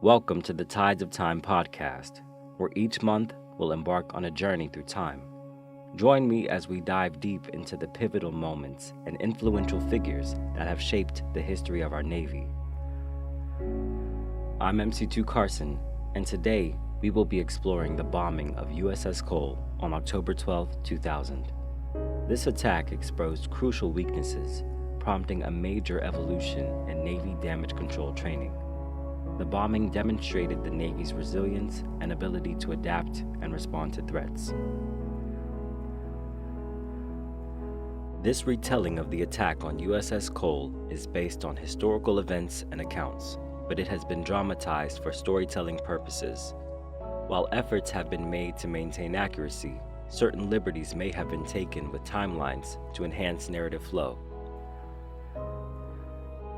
Welcome to the Tides of Time podcast, where each month we'll embark on a journey through time. Join me as we dive deep into the pivotal moments and influential figures that have shaped the history of our Navy. I'm MC2 Carson, and today we will be exploring the bombing of USS Cole on October 12, 2000. This attack exposed crucial weaknesses, prompting a major evolution in Navy damage control training. The bombing demonstrated the Navy's resilience and ability to adapt and respond to threats. This retelling of the attack on USS Cole is based on historical events and accounts, but it has been dramatized for storytelling purposes. While efforts have been made to maintain accuracy, certain liberties may have been taken with timelines to enhance narrative flow.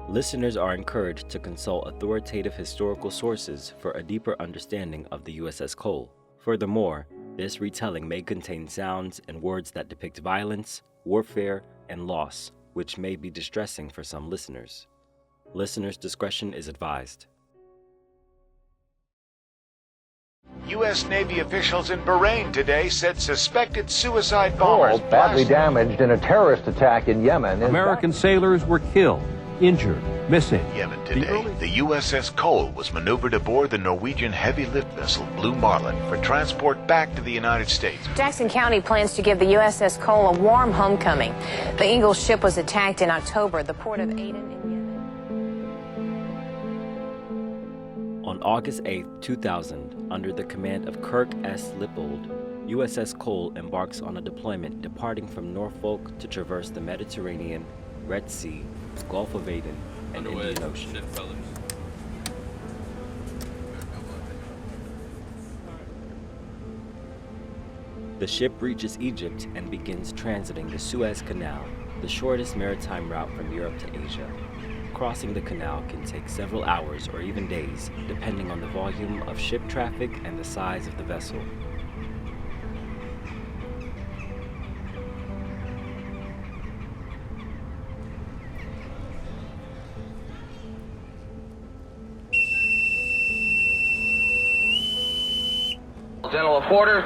Listeners are encouraged to consult authoritative historical sources for a deeper understanding of the USS Cole. Furthermore, this retelling may contain sounds and words that depict violence, warfare, and loss, which may be distressing for some listeners. Listeners' discretion is advised. U.S. Navy officials in Bahrain today said suspected suicide bombers badly damaged in a terrorist attack in Yemen. American sailors were killed, injured, missing. Yemen today, the USS Cole was maneuvered aboard the Norwegian heavy lift vessel Blue Marlin for transport back to the United States. Jackson County plans to give the USS Cole a warm homecoming. The Eagle ship was attacked in October at the port of Aden in Yemen. On August 8, 2000, under the command of Kirk S. Lippold, USS Cole embarks on a deployment departing from Norfolk to traverse the Mediterranean, Red Sea, Gulf of Aden, and Indian Ocean. The ship reaches Egypt and begins transiting the Suez Canal, the shortest maritime route from Europe to Asia. Crossing the canal can take several hours or even days, depending on the volume of ship traffic and the size of the vessel.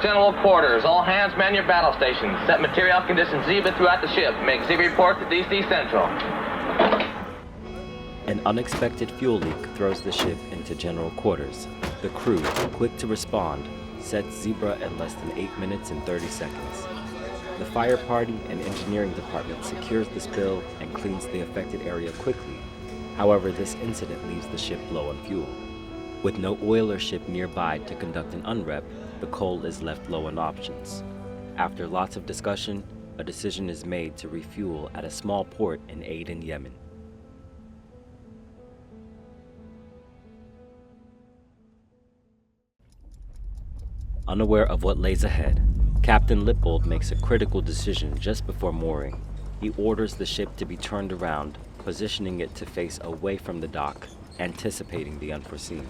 General quarters, all hands man your battle stations. Set material conditions Zebra throughout the ship. Make Zebra report to DC Central. An unexpected fuel leak throws the ship into general quarters. The crew, quick to respond, sets Zebra in less than 8 minutes and 30 seconds. The fire party and engineering department secures the spill and cleans the affected area quickly. However, this incident leaves the ship low on fuel. With no oil or ship nearby to conduct an unrep, the Cole is left low on options. After lots of discussion, a decision is made to refuel at a small port in Aden, Yemen. Unaware of what lays ahead, Captain Lippold makes a critical decision just before mooring. He orders the ship to be turned around, positioning it to face away from the dock, anticipating the unforeseen.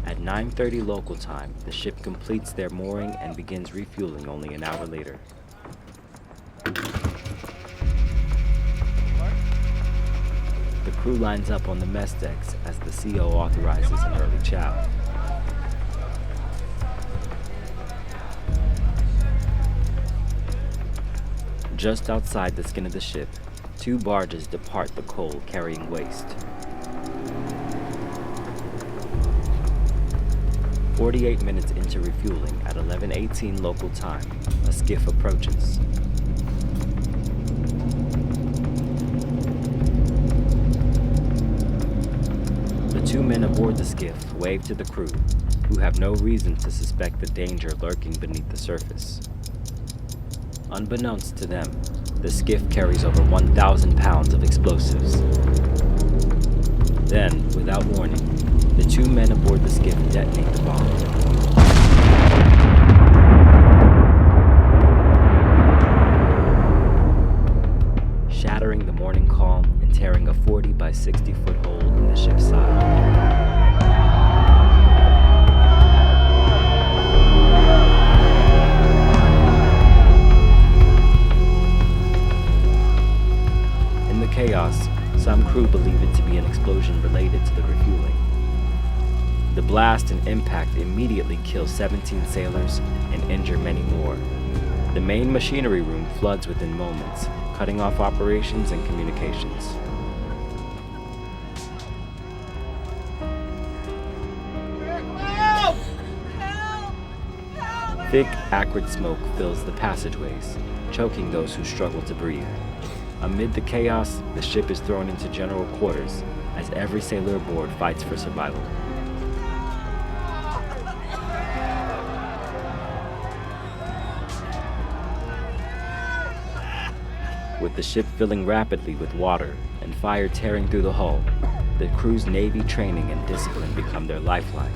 At 9:30 local time, the ship completes their mooring and begins refueling only an hour later. The crew lines up on the mess decks as the CO authorizes an early chow. Just outside the skin of the ship, 2 barges depart the Cole carrying waste. 48 minutes into refueling at 11:18 local time, a skiff approaches. The 2 men aboard the skiff wave to the crew, who have no reason to suspect the danger lurking beneath the surface. Unbeknownst to them, the skiff carries over 1,000 pounds of explosives. Then, without warning, the 2 men aboard the skiff detonate the bomb. Shattering the morning calm and tearing a 40 by 60 foot hole in the ship's side. chaos, some crew believe it to be an explosion related to the refueling. The blast and impact immediately kill 17 sailors and injure many more. The main machinery room floods within moments, cutting off operations and communications. Thick, acrid smoke fills the passageways, choking those who struggle to breathe. Amid the chaos, the ship is thrown into general quarters as every sailor aboard fights for survival. With the ship filling rapidly with water and fire tearing through the hull, the crew's Navy training and discipline become their lifeline.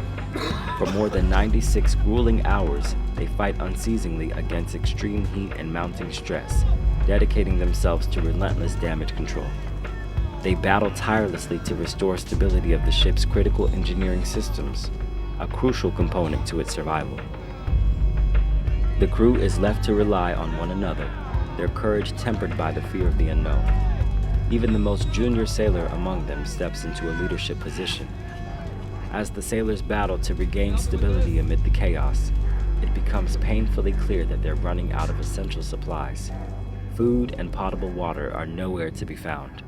For more than 96 grueling hours, they fight unceasingly against extreme heat and mounting stress, dedicating themselves to relentless damage control. They battle tirelessly to restore stability of the ship's critical engineering systems, a crucial component to its survival. The crew is left to rely on one another, their courage tempered by the fear of the unknown. Even the most junior sailor among them steps into a leadership position. As the sailors battle to regain stability amid the chaos, it becomes painfully clear that they're running out of essential supplies. Food and potable water are nowhere to be found.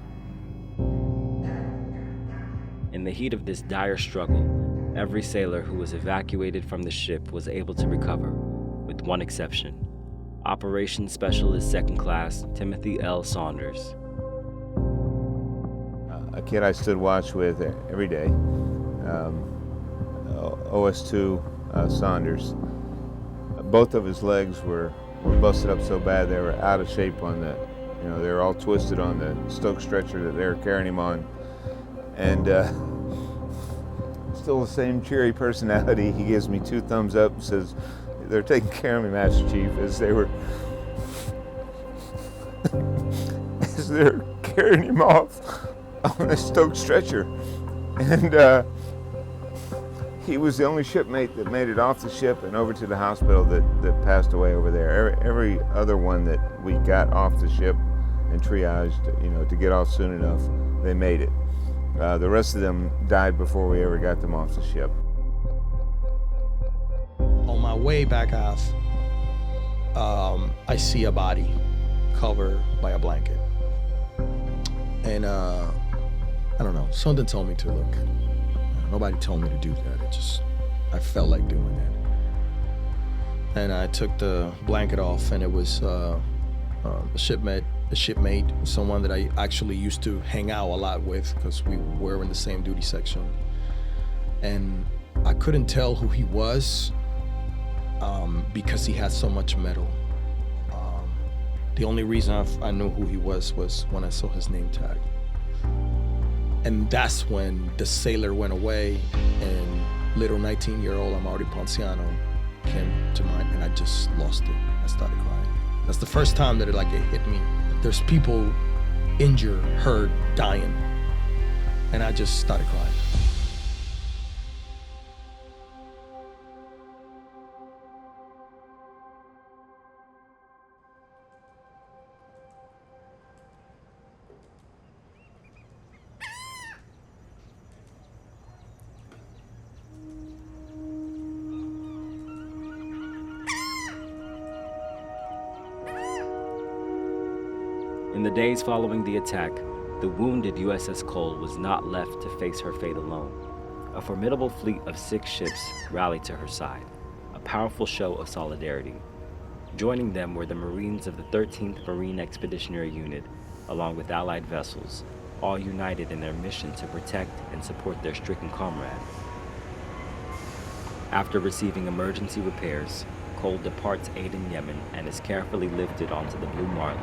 In the heat of this dire struggle, every sailor who was evacuated from the ship was able to recover, with one exception: Operations Specialist Second Class Timothy L. Saunders. A kid I stood watch with every day, OS2 Saunders. Both of his legs were busted up so bad they were out of shape on the, they were all twisted on the Stoke stretcher that they were carrying him on. And still the same cheery personality. He gives me 2 thumbs up and says, "They're taking care of me, Master Chief," as they're carrying him off on a Stoke stretcher. And he was the only shipmate that made it off the ship and over to the hospital that passed away over there. Every other one that we got off the ship and triaged, to get off soon enough, they made it. The rest of them died before we ever got them off the ship. On my way back off, I see a body covered by a blanket. And I don't know, something told me to look. Nobody told me to do that. I felt like doing that. And I took the blanket off, and it was a shipmate, someone that I actually used to hang out a lot with because we were in the same duty section. And I couldn't tell who he was because he had so much metal. The only reason I knew who he was when I saw his name tag. And that's when the sailor went away and little 19-year-old Amaury Ponciano came to mind, and I just lost it. I started crying. That's the first time that it hit me. There's people injured, hurt, dying. And I just started crying. In the days following the attack, the wounded USS Cole was not left to face her fate alone. A formidable fleet of 6 ships rallied to her side, a powerful show of solidarity. Joining them were the Marines of the 13th Marine Expeditionary Unit, along with Allied vessels, all united in their mission to protect and support their stricken comrade. After receiving emergency repairs, Cole departs Aden, Yemen, and is carefully lifted onto the Blue Marlin.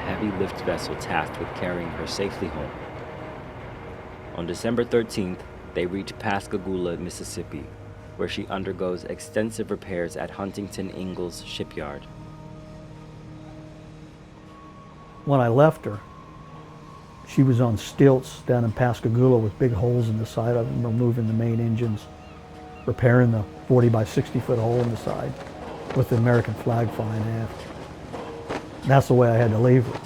Heavy lift vessel tasked with carrying her safely home. On December 13th, they reach Pascagoula, Mississippi, where she undergoes extensive repairs at Huntington Ingalls shipyard. When I left her, she was on stilts down in Pascagoula with big holes in the side of them, removing the main engines, repairing the 40 by 60 foot hole in the side with the American flag flying aft. That's the way I had to leave her.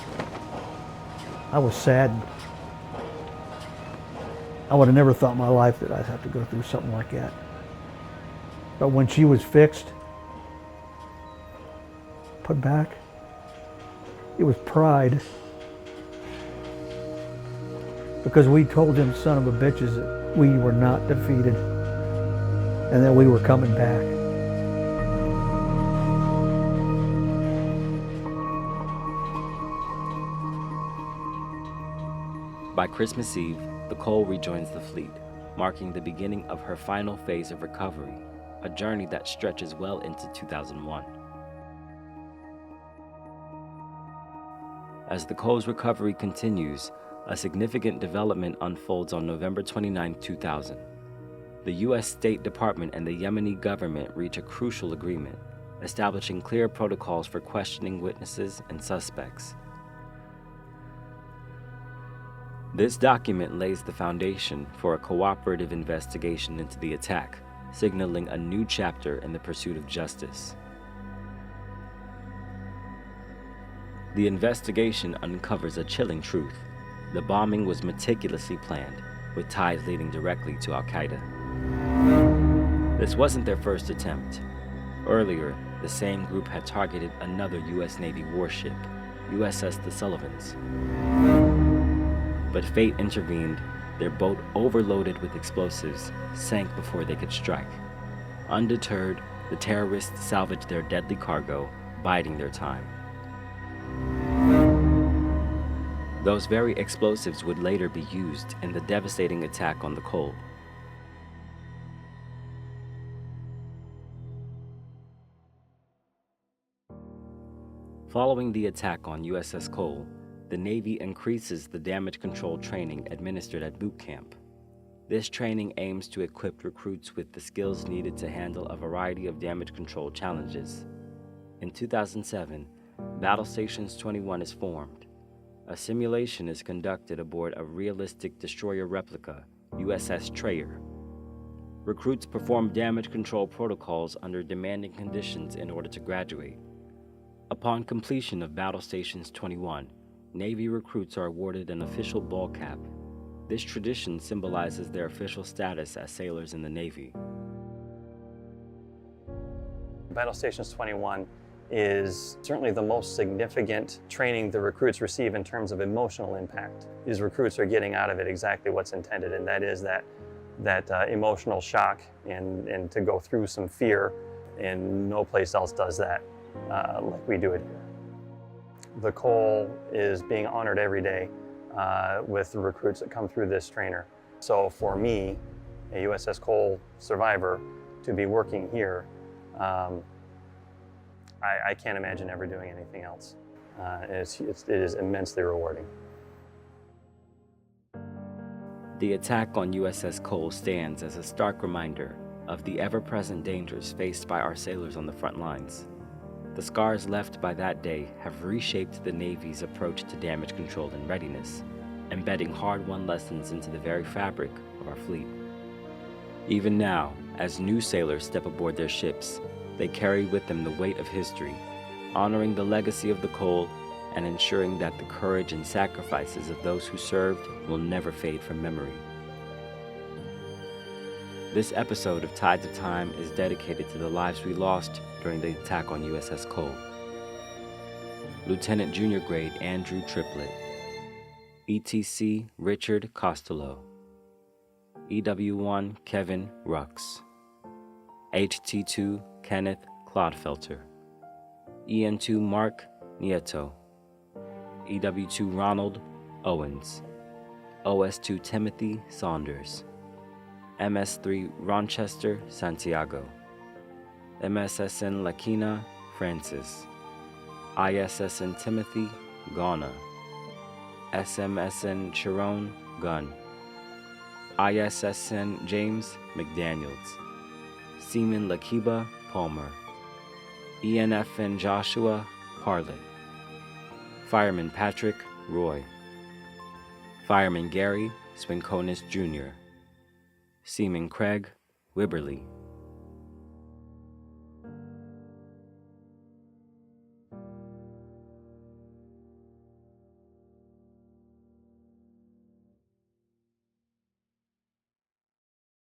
I was saddened. I would have never thought in my life that I'd have to go through something like that. But when she was fixed, put back, it was pride. Because we told them son of a bitches that we were not defeated and that we were coming back. By Christmas Eve, the Cole rejoins the fleet, marking the beginning of her final phase of recovery, a journey that stretches well into 2001. As the Cole's recovery continues, a significant development unfolds on November 29, 2000. The U.S. State Department and the Yemeni government reach a crucial agreement, establishing clear protocols for questioning witnesses and suspects. This document lays the foundation for a cooperative investigation into the attack, signaling a new chapter in the pursuit of justice. The investigation uncovers a chilling truth. The bombing was meticulously planned, with ties leading directly to Al-Qaeda. This wasn't their first attempt. Earlier, the same group had targeted another U.S. Navy warship, USS the Sullivans. But fate intervened. Their boat, overloaded with explosives, sank before they could strike. Undeterred, the terrorists salvaged their deadly cargo, biding their time. Those very explosives would later be used in the devastating attack on the Cole. Following the attack on USS Cole, the Navy increases the damage control training administered at boot camp. This training aims to equip recruits with the skills needed to handle a variety of damage control challenges. In 2007, Battle Stations 21 is formed. A simulation is conducted aboard a realistic destroyer replica, USS Trayer. Recruits perform damage control protocols under demanding conditions in order to graduate. Upon completion of Battle Stations 21, Navy recruits are awarded an official ball cap. This tradition symbolizes their official status as sailors in the Navy. Battle Stations 21 is certainly the most significant training the recruits receive in terms of emotional impact. These recruits are getting out of it exactly what's intended, and that is that emotional shock and to go through some fear, and no place else does that like we do it here. The Cole is being honored every day with the recruits that come through this trainer. So for me, a USS Cole survivor, to be working here, I can't imagine ever doing anything else. It is immensely rewarding. The attack on USS Cole stands as a stark reminder of the ever-present dangers faced by our sailors on the front lines. The scars left by that day have reshaped the Navy's approach to damage control and readiness, embedding hard-won lessons into the very fabric of our fleet. Even now, as new sailors step aboard their ships, they carry with them the weight of history, honoring the legacy of the Cole and ensuring that the courage and sacrifices of those who served will never fade from memory. This episode of Tides of Time is dedicated to the lives we lost during the attack on USS Cole. Lieutenant Junior Grade Andrew Triplett, ETC Richard Costello, EW1 Kevin Rux, HT2 Kenneth Clodfelter, EN2 Mark Nieto, EW2 Ronald Owens, OS2 Timothy Saunders, MS3 Rochester Santiago, MSSN Lakina Francis, ISSN Timothy Ghana, SMSN Sharon Gunn, ISSN James McDaniels, Seaman Lakiba Palmer, ENFN Joshua Parlett, Fireman Patrick Roy, Fireman Gary Swinkonis Jr., Seaman Craig Wibberley,